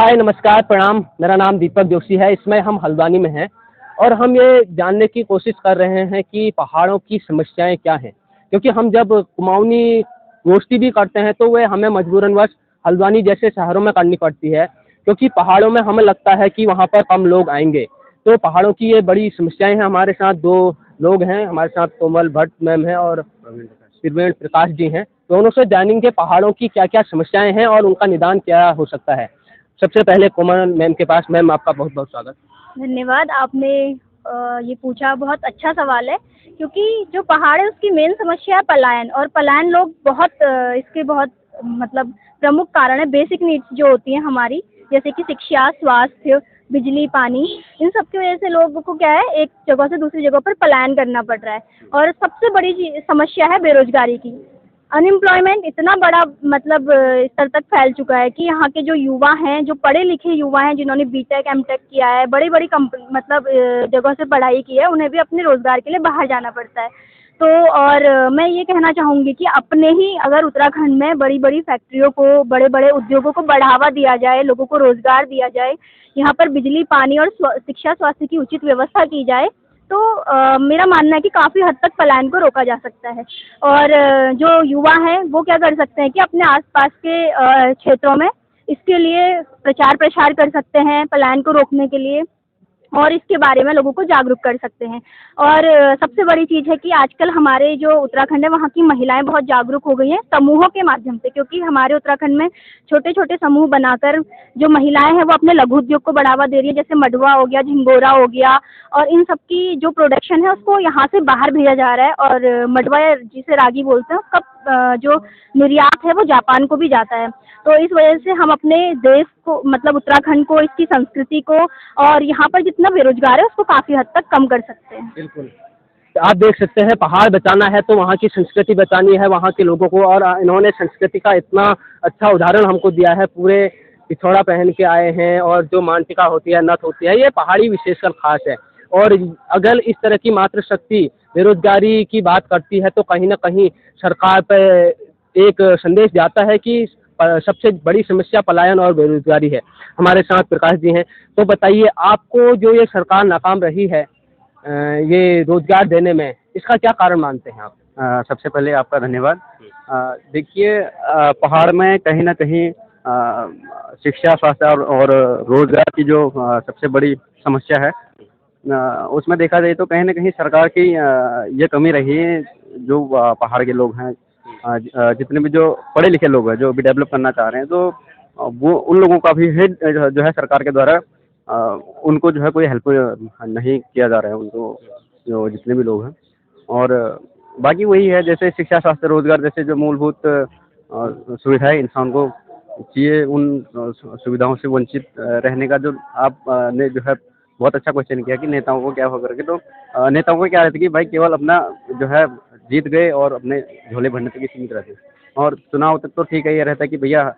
हाय नमस्कार प्रणाम। मेरा नाम दीपक जोशी है। इसमें हम हल्द्वानी में हैं और हम ये जानने की कोशिश कर रहे हैं कि पहाड़ों की समस्याएं क्या हैं, क्योंकि हम जब कुमाऊनी गोष्ठी भी करते हैं तो वे हमें मजबूरनवश हल्द्वानी जैसे शहरों में करनी पड़ती है, क्योंकि पहाड़ों में हमें लगता है कि वहाँ पर कम लोग आएंगे। तो पहाड़ों की ये बड़ी समस्याएं हैं। हमारे साथ दो लोग हैं, हमारे साथ कोमल भट्ट मैम है और प्रवीण प्रकाश जी हैं। दोनों से जानेंगे पहाड़ों की क्या क्या समस्याएं हैं और उनका निदान क्या हो सकता है। सबसे पहले कोमल मैम के पास। मैम आपका बहुत बहुत स्वागत। धन्यवाद। आपने ये पूछा, बहुत अच्छा सवाल है, क्योंकि जो पहाड़ है उसकी मेन समस्या है पलायन। और पलायन लोग इसके बहुत मतलब प्रमुख कारण है। बेसिक नीड्स जो होती हैं हमारी, जैसे कि शिक्षा, स्वास्थ्य, बिजली, पानी, इन सब की वजह से लोगों को क्या है, एक जगह से दूसरी जगह पर पलायन करना पड़ रहा है। और सबसे बड़ी समस्या है बेरोजगारी की। अनएम्प्लॉयमेंट इतना बड़ा मतलब स्तर तक फैल चुका है कि यहाँ के जो युवा हैं, जो पढ़े लिखे युवा हैं, जिन्होंने बीटेक एमटेक किया है, बड़ी बड़ी मतलब जगह से पढ़ाई की है, उन्हें भी अपने रोजगार के लिए बाहर जाना पड़ता है। तो और मैं ये कहना चाहूँगी कि अपने ही अगर उत्तराखंड में बड़ी बड़ी फैक्ट्रियों को, बड़े बड़े उद्योगों को बढ़ावा दिया जाए, लोगों को रोजगार दिया जाए, यहाँ पर बिजली, पानी और शिक्षा, स्वास्थ्य की उचित व्यवस्था की जाए, तो मेरा मानना है कि काफ़ी हद तक पलायन को रोका जा सकता है। और जो युवा हैं वो क्या कर सकते हैं कि अपने आसपास के क्षेत्रों में इसके लिए प्रचार प्रसार कर सकते हैं, पलायन को रोकने के लिए, और इसके बारे में लोगों को जागरूक कर सकते हैं। और सबसे बड़ी चीज़ है कि आजकल हमारे जो उत्तराखंड है वहाँ की महिलाएं बहुत जागरूक हो गई हैं समूहों के माध्यम से, क्योंकि हमारे उत्तराखंड में छोटे छोटे समूह बनाकर जो महिलाएं हैं वो अपने लघु उद्योग को बढ़ावा दे रही है, जैसे मडुआ हो गया, झिंगोरा हो गया, और इन सब की जो प्रोडक्शन है उसको यहाँ से बाहर भेजा जा रहा है। और मडुआ जिसे रागी बोलते हैं उसका जो निर्यात है वो जापान को भी जाता है। तो इस वजह से हम अपने देश को, मतलब उत्तराखंड को, इसकी संस्कृति को और यहाँ पर जितना बेरोजगार है उसको काफ़ी हद तक कम कर सकते हैं। बिल्कुल, आप देख सकते हैं पहाड़ बचाना है तो वहाँ की संस्कृति बचानी है, वहाँ के लोगों को। और इन्होंने संस्कृति का इतना अच्छा उदाहरण हमको दिया है। पूरे पिछोड़ा पहन के आए हैं और जो मानटिका होती है, नथ होती है, ये पहाड़ी विशेषकर खास है। और अगर इस तरह की मात्र शक्ति बेरोजगारी की बात करती है तो कहीं ना कहीं सरकार पर एक संदेश जाता है कि सबसे बड़ी समस्या पलायन और बेरोजगारी है। हमारे साथ प्रकाश जी हैं। तो बताइए, आपको जो ये सरकार नाकाम रही है ये रोजगार देने में, इसका क्या कारण मानते हैं आप? सबसे पहले आपका धन्यवाद। देखिए, पहाड़ में कहीं ना कहीं शिक्षा, स्वास्थ्य और रोजगार की जो सबसे बड़ी समस्या है, उसमें देखा जाए तो कहीं ना कहीं सरकार की ये कमी रही है। जो पहाड़ के लोग हैं, जितने भी जो पढ़े लिखे लोग हैं जो भी डेवलप करना चाह रहे हैं, तो वो उन लोगों का भी है जो है सरकार के द्वारा उनको जो है कोई हेल्प नहीं किया जा रहा है उनको, जो जितने भी लोग हैं। और बाकी वही है, जैसे शिक्षा, स्वास्थ्य, रोजगार जैसे जो मूलभूत सुविधाएं इंसान को चाहिए, उन सुविधाओं से वंचित रहने का जो आप ने जो है बहुत अच्छा क्वेश्चन किया कि नेताओं को क्या हो करके। तो नेताओं को क्या रहता है कि भाई केवल अपना जो है जीत गए और अपने झोले भरने तक ही सीमित रहते हैं। और चुनाव तक तो ठीक है, ये रहता है कि भैया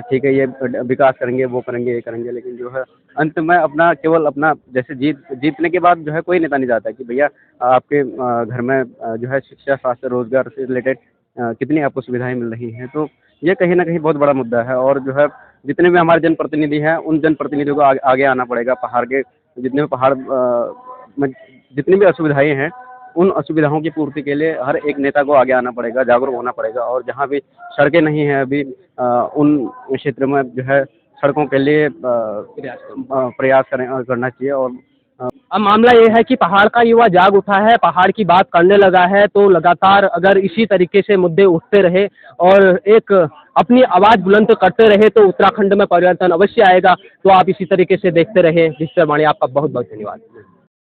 ठीक है, ये विकास करेंगे, वो करेंगे, ये करेंगे, लेकिन जो है अंत में अपना केवल अपना जैसे जीतने के बाद जो है कोई नेता नहीं चाहता कि भैया आपके घर में जो है शिक्षा, स्वास्थ्य, रोजगार से रिलेटेड कितनी आपको सुविधाएं मिल रही हैं। तो ये कहीं ना कहीं बहुत बड़ा मुद्दा है। और जो है जितने भी हमारे जनप्रतिनिधि हैं, उन जनप्रतिनिधियों को आगे आना पड़ेगा। पहाड़ के जितने भी पहाड़ में जितनी भी असुविधाएं हैं, उन असुविधाओं की पूर्ति के लिए हर एक नेता को आगे आना पड़ेगा, जागरूक होना पड़ेगा। और जहाँ भी सड़कें नहीं हैं अभी, उन क्षेत्र में जो है सड़कों के लिए प्रयास करना चाहिए। और अब मामला ये है कि पहाड़ का युवा जाग उठा है, पहाड़ की बात करने लगा है। तो लगातार अगर इसी तरीके से मुद्दे उठते रहे और एक अपनी आवाज़ बुलंद करते रहे तो उत्तराखंड में परिवर्तन अवश्य आएगा। तो आप इसी तरीके से देखते रहे। जिस वाणी, आपका बहुत बहुत धन्यवाद।